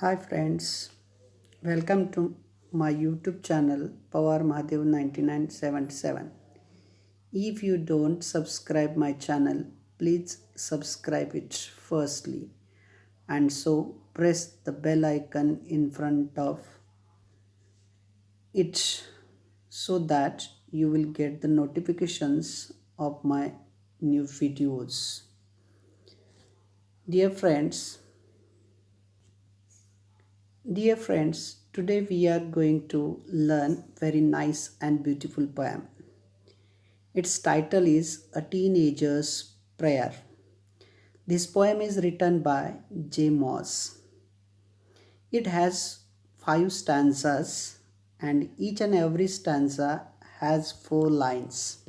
Hi friends, welcome to my YouTube channel Pawar Mahadev 9977. If you don't subscribe my channel, please subscribe it firstly and so press the bell icon in front of it so that you will get the notifications of my new videos. Dear friends, today we are going to learn very nice and beautiful poem. Its title is A Teenager's Prayer. This poem is written by J.Morse. It has 5 stanzas and each and every stanza has 4 lines.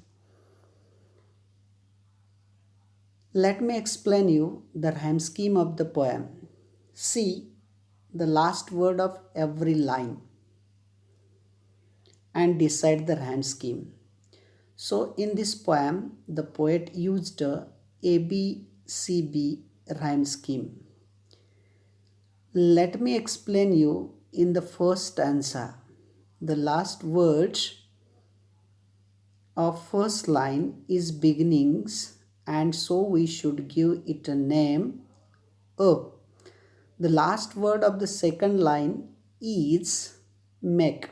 Let me explain you the rhyme scheme of the poem. See the last word of every line and decide the rhyme scheme. So in this poem, the poet used a ABCB rhyme scheme. Let me explain you in the first stanza. The last word of first line is beginnings and so we should give it a name A. The last word of the second line is make.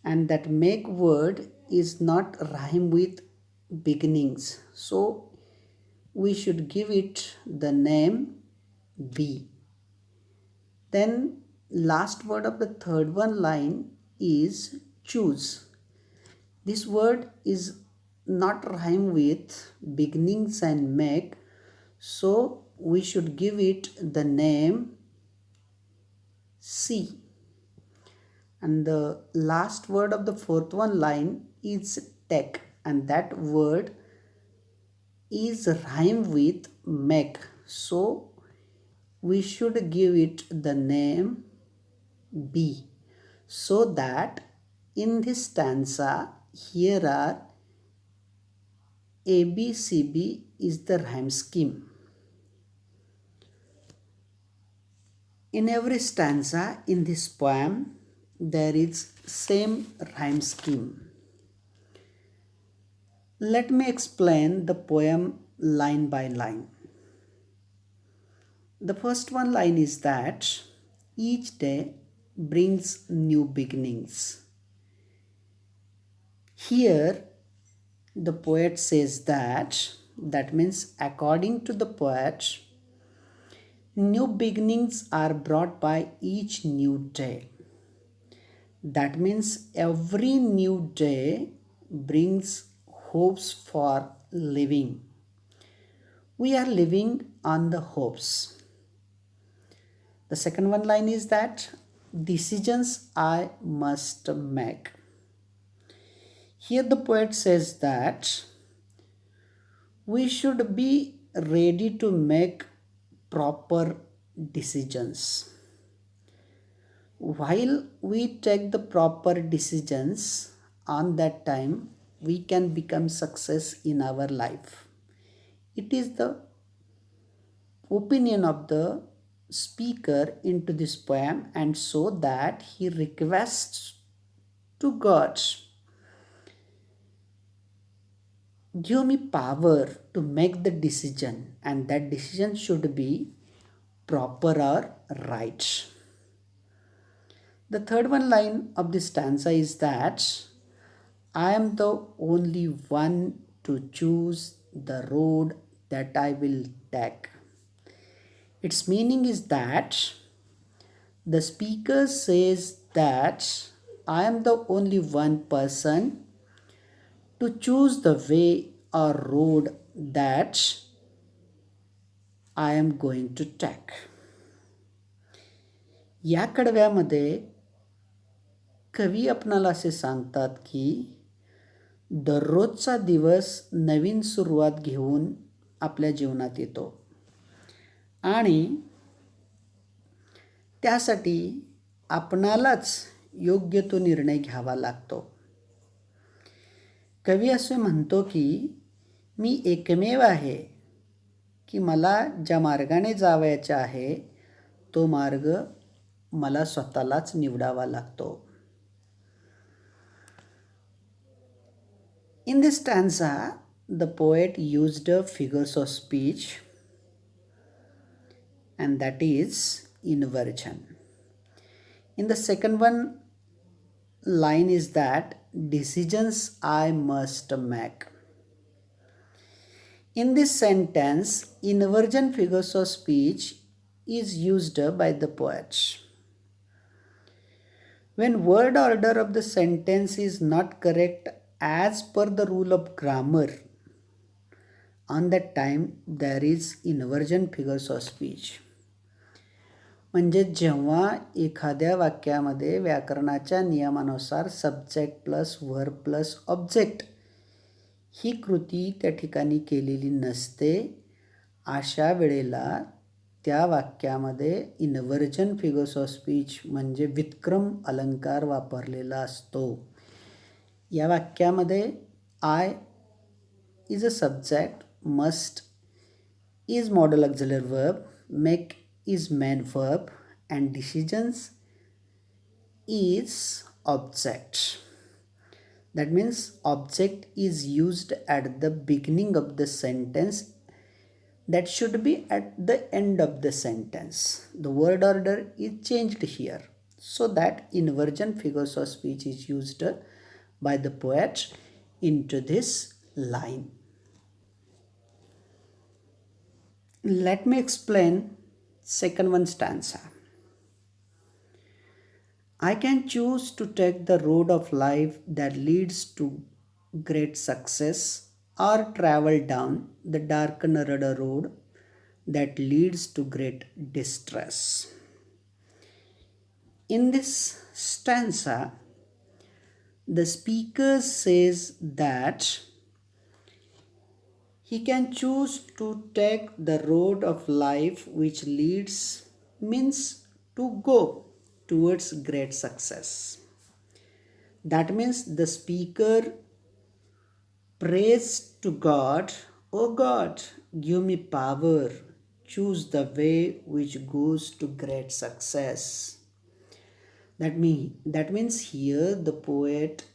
And that make word is not rhyme with beginnings, so we should give it the name B. Then last word of the third one line is choose. This word is not rhyme with beginnings and make, so we should give it the name C. And the last word of the fourth one line is take, and that word is rhyme with make, so we should give it the name B. So that in this stanza here are ABCB is the rhyme scheme. In every stanza in this poem there is same rhyme scheme. Let me explain the poem line by line. The first one line is that each day brings new beginnings. Here the poet says that means according to the poet, new beginnings are brought by each new day. That means every new day brings hopes for living. We are living on the hopes. The second one line is that decisions I must make. Here the poet says that we should be ready to make proper decisions. While we take the proper decisions, on that time we can become success in our life. It is the opinion of the speaker into this poem, and so that he requests to God, give me power to make the decision, and that decision should be proper or right. The third one line of this stanza is that I am the only one to choose the road that I will take. Its meaning is that the speaker says that I am the only one person to choose the way or road that I am going to take. या कडव्यामध्ये कवी आपणाला असे सांगतात की दररोजचा दिवस नवीन सुरुवात घेऊन आपल्या जीवनात येतो आणि त्यासाठी आपणालाच योग्य तो निर्णय घ्यावा लागतो. कवी असे म्हणतो की मी एकमेव आहे की मला ज्या मार्गाने जावयाचे आहे तो मार्ग मला स्वतःलाच निवडावा लागतो. In this stanza, the poet used figures of speech, and that is inversion. In the second one line is that decisions I must make. In this sentence, inversion figures of speech is used by the poet. When word order of the sentence is not correct as per the rule of grammar, on that time there is inversion figures of speech. म्हणजे जेव्हा एखाद्या वाक्यामध्ये व्याकरणाच्या नियमानुसार subject plus verb plus object ही कृती त्या ठिकाणी केलेली नसते, अशा वेळेला त्या वाक्यामध्ये इन्व्हर्जन फिगर्स ऑफ स्पीच म्हणजे व्युत्क्रम अलंकार वापरलेला असतो. या वाक्यामध्ये I is a subject, must is modal auxiliary verb, make is main verb, and decisions is object. That means object is used at the beginning of the sentence that should be at the end of the sentence. The word order is changed here so that inversion figures of speech is used by the poet into this line. Let me explain second one stanza. I can choose to take the road of life that leads to great success, or travel down the dark and narrow road that leads to great distress. In this stanza, the speaker says that he can choose to take the road of life which leads means to go towards great success. That means the speaker prays to God, "Oh God, give me power, choose the way which goes to great success." That means here the poet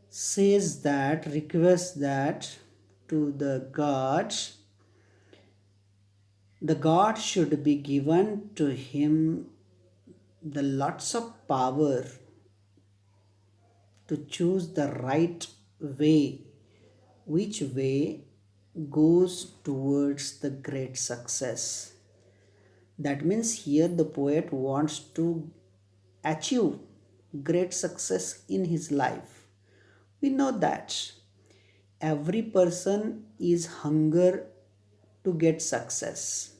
says that, requests that to the God should be given to him the lots of power to choose the right way, which way goes towards the great success. That means here the poet wants to achieve great success in his life. We know that every person is hunger to get success.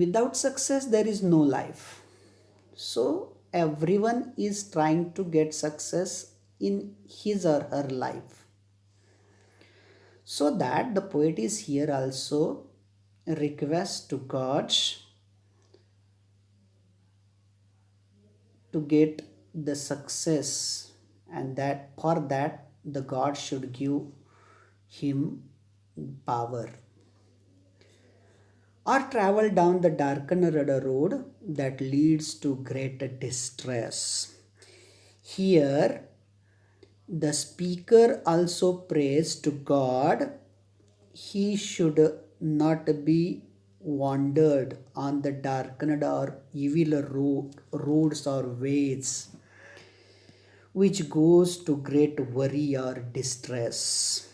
Without success there is no life. So everyone is trying to get success in his or her life. So that the poet is here also request to God to get the success, and that for that the God should give him power, or travel down the darkened road that leads to great distress. Here the speaker also prays to God he should not be wandered on the darkened or evil roads or ways which goes to great worry or distress.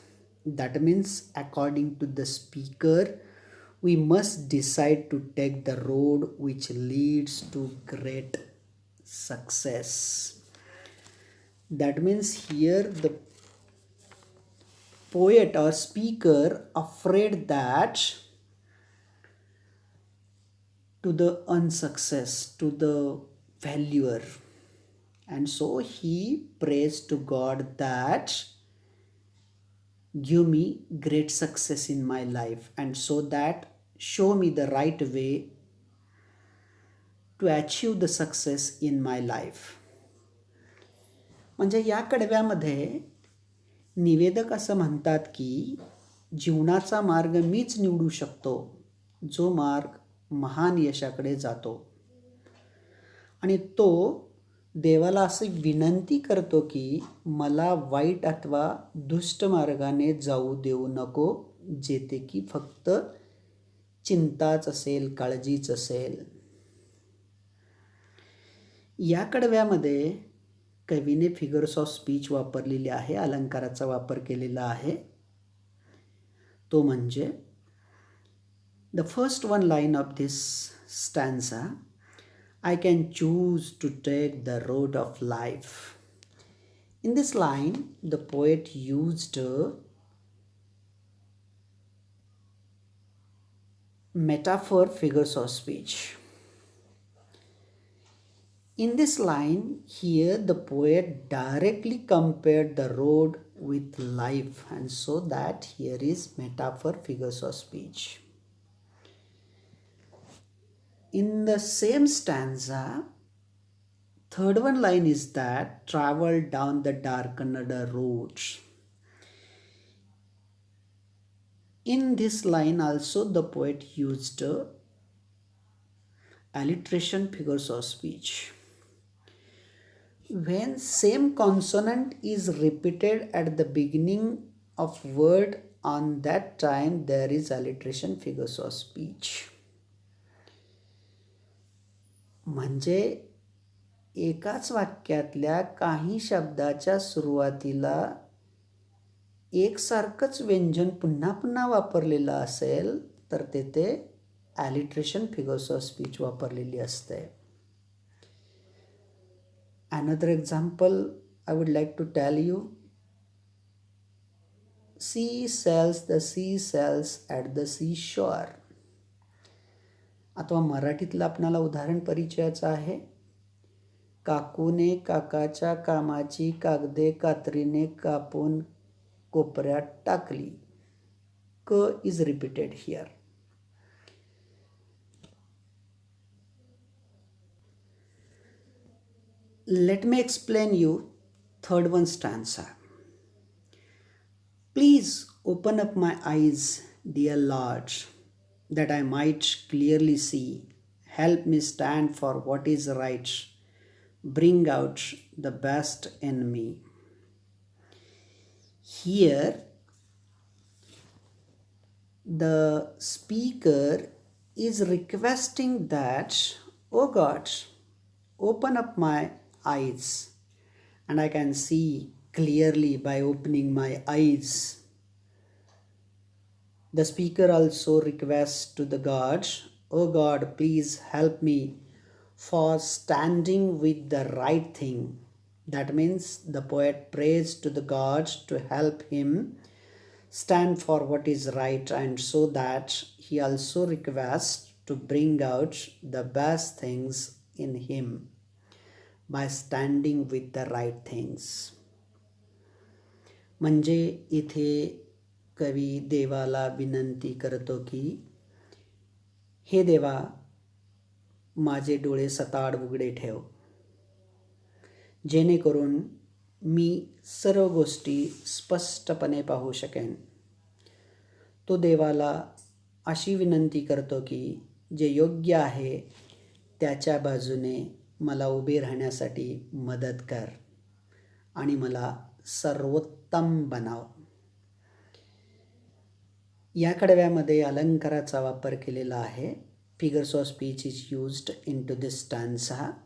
That means according to the speaker, we must decide to take the road which leads to great success. That means here the poet or speaker afraid that to the unsuccess, to the failure, and so he prays to God that give me great success in my life, and so that show me the right way to achieve the success in my life. म्हणजे या कडव्यामध्ये निवेदक असं म्हणतात की जीवनाचा मार्ग मीच निवडू शकतो, जो मार्ग महान यशाकडे जातो. आणि तो देवाला अशी विनंती करतो की मला वाईट अथवा दुष्ट मार्गाने जाऊ देऊ नको, जेथे की फक्त चिंताच असेल, काळजीच असेल. या कडव्यामध्ये कवीने फिगर्स ऑफ स्पीच वापरलेली आहे, अलंकाराचा वापर केलेला आहे. तो म्हणजे the first one line of this stanza, I can choose to take the road of life. In this line, the poet used metaphor figures of speech. In this line, here the poet directly compared the road with life, and so that here is metaphor figures of speech. In the same stanza, third one line is that travel down the darkened roads. In this line also the poet used alliteration figures of speech. When same consonant is repeated at the beginning of word, on that time there is alliteration figures of speech. म्हणजे एकाच वाक्यातल्या काही शब्दाच्या सुरुवातीला एकसारखंच व्यंजन पुन्हा पुन्हा वापरलेलं असेल तर तेथे alliteration figures of speech वापरलेली असते. Another example I would like to tell you. Sea sells the seashells at the seashore. अथवा मराठीतलं आपणाला उदाहरण परिचयाचं आहे. काकूने काकाच्या कामाची कागदे कात्रीने कापून कोपऱ्यात टाकली. क is repeated here. Let me explain you third one stanza. Please open up my eyes, dear Lord, that I might clearly see. Help me stand for what is right. Bring out the best in me. Here, the speaker is requesting that, oh God, open up my eyes and I can see clearly by opening my eyes. The speaker also requests to the God, oh God, please help me for standing with the right thing. That means the poet prays to the God to help him stand for what is right, and so that he also requests to bring out the best things in him by standing with the right things. म्हणजे इथे कवी देवाला विनंती करतो की हे देवा, माझे डोळे सताड उघडे ठेव, जेणेकरून मी सर्व गोष्टी स्पष्टपणे पाहू शकेन. तो देवाला अशी विनंती करतो की जे योग्य आहे त्याच्या बाजूने मला उभे राहण्यासाठी मदत कर आणि मला सर्वोत्तम बनाव. या कडव्यामध्ये अलंकाराचा वापर केलेला आहे. Figures of speech is used into this stanza.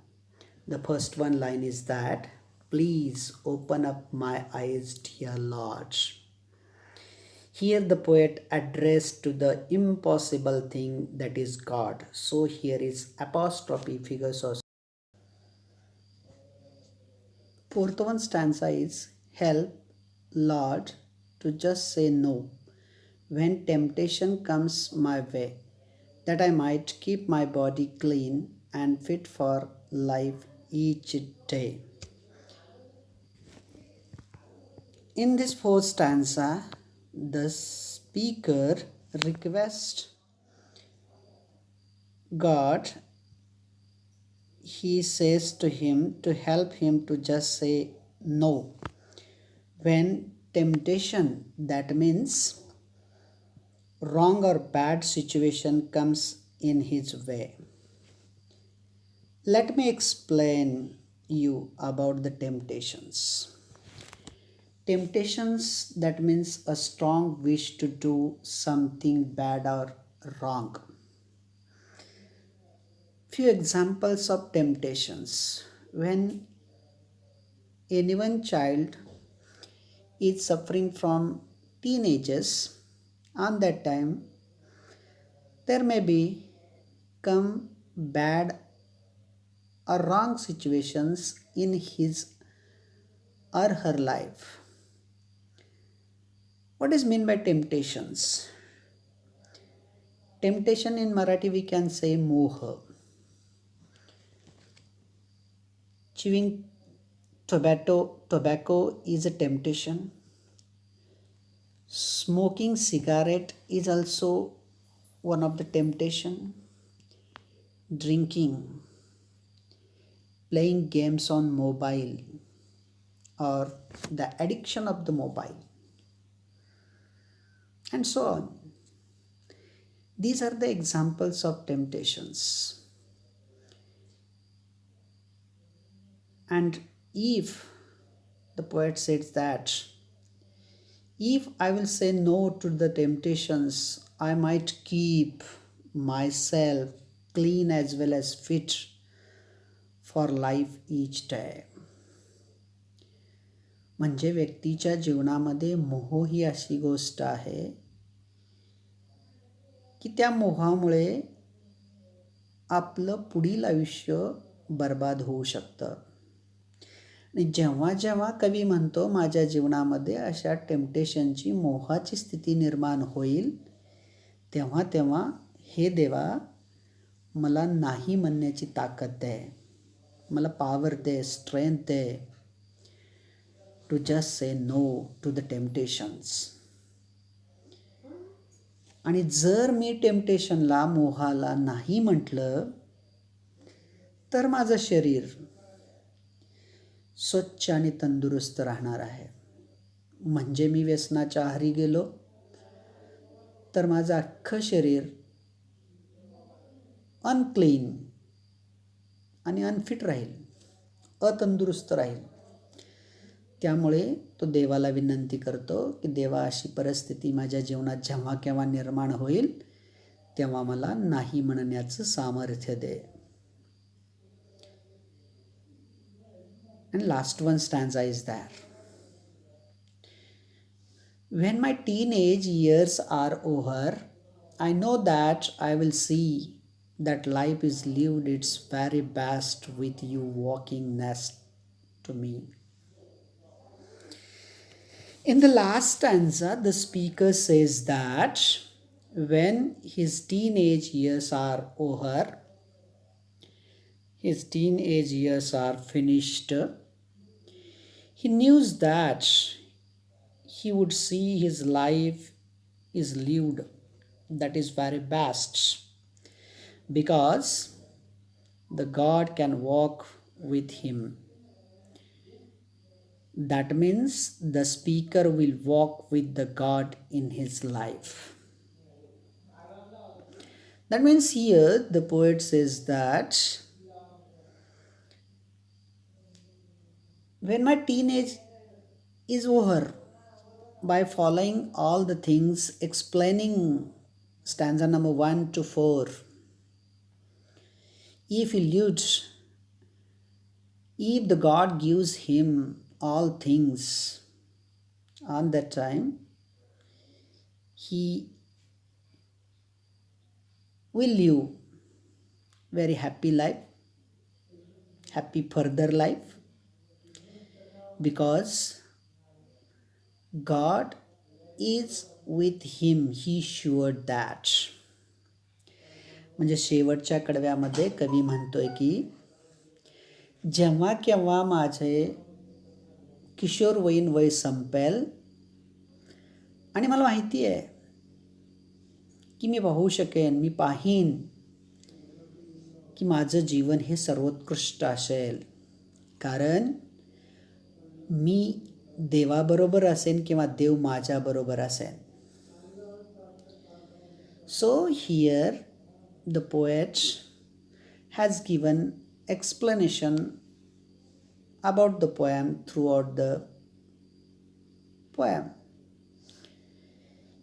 The first one line is that, please open up my eyes, dear Lord. Here the poet addressed to the impossible thing, that is God. So here is apostrophe figures of. Fourth one stanza is, help, Lord, to just say no when temptation comes my way, that I might keep my body clean and fit for life each day. In this fourth stanza, the speaker requests God, he says to him to help him to just say no when temptation, that means wrong or bad situation comes in his way. Let me explain you about the temptations. Temptations, that means a strong wish to do something bad or wrong. Few examples of temptations. When anyone child is suffering from teenagers, on that time there may be come bad or wrong situations in his or her life. What is meant by temptations? Temptation in Marathi we can say moha. Chewing tobacco is a temptation. Smoking cigarette is also one of the temptation. Drinking, playing games on mobile, or the addiction of the mobile, and so on. These are the examples of temptations. And if the poet says that if I will say no to the temptations, I might keep myself clean as well as fit for life each day. म्हणजे व्यक्तीच्या जीवनामध्ये मोह ही अशी गोष्ट आहे की त्या मोहामुळे आपलं पुढील आयुष्य बर्बाद होऊ शकतं. आणि जेव्हा जेव्हा कवी म्हणतो माझ्या जीवनामध्ये अशा टेम्पटेशनची मोहाची स्थिती निर्माण होईल, तेव्हा तेव्हा हे देवा मला नाही म्हणण्याची ताकद दे, मला पॉवर दे, स्ट्रेंथ दे to just say no to the temptations. आणि जर मी टेम्पटेशनला, मोहाला नाही म्हटलं तर माझं शरीर स्वच्छ आणि तंदुरुस्त राहणार आहे. म्हणजे मी व्यसनाच्या आहारी गेलो तर माझं अख्खं शरीर अनक्लीन आणि अनफिट राहील, अतंदुरुस्त राहील. त्यामुळे तो देवाला विनंती करतो की देवा अशी परिस्थिती माझ्या जीवनात जेव्हा केव्हा निर्माण होईल तेव्हा मला नाही म्हणण्याचं सामर्थ्य दे. And last one stanza is there. When my teenage years are over, I know that I will see that life is lived its very best with you walking next to me. In the last stanza, the speaker says that when his teenage years are over, his teenage years are finished, he knew that he would see his life is lived that is very best, because the God can walk with him. That means the speaker will walk with the God in his life. That means here the poet says that when my teenage is over, by following all the things, explaining stanza number 1 to 4, if he lives, if the God gives him all things, on that time he will live very happy life, happy further life, because God is with him, he sure that. म्हणजे शेवटच्या कडव्यामध्ये कवी म्हणतोय की जेव्हा केव्हा माझे किशोरवयीन वय संपेल आणि मला माहिती आहे की मी पाहू शकेन, मी पाहीन की माझं जीवन हे सर्वोत्कृष्ट असेल, कारण मी देवाबरोबर असेन किंवा देव माझ्याबरोबर असेन. So here the poet has given explanation about the poem throughout the poem.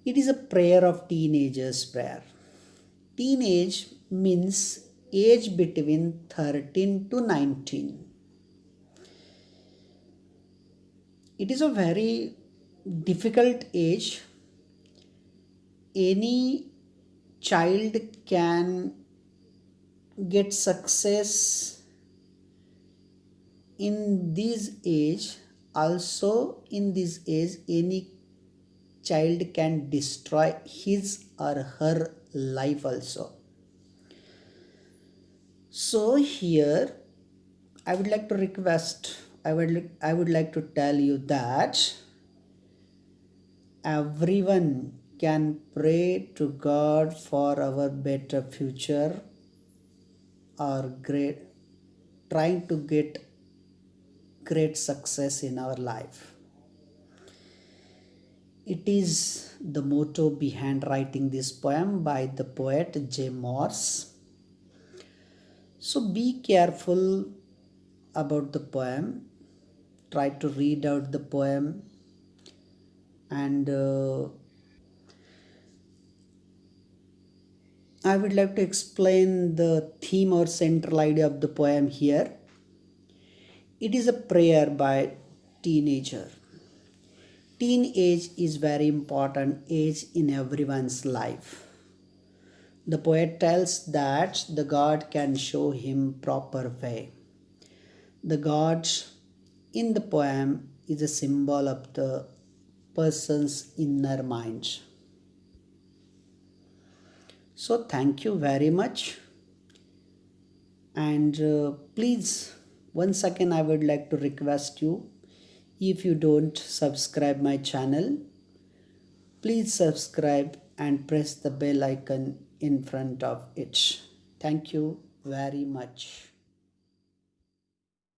It is a prayer of teenagers prayer. Teenage means age between 13 to 19. It is a very difficult age. Any child can get success in this age. Also in this age, any child can destroy his or her life also. So here I would like to request, I would like to tell you that everyone can pray to God for our better future or great, trying to get great success in our life. It is the motto behind writing this poem by the poet J.Morse. So be careful about the poem. Try to read out the poem, and I would like to explain the theme or central idea of the poem here. It is a prayer by teenager. Teenage is very important age in everyone's life. The poet tells that the God can show him proper way. The God in the poem is a symbol of the person's inner mind. So thank you very much, and please once again I would like to request you, if you don't subscribe my channel, please subscribe and press the bell icon in front of it. Thank you very much.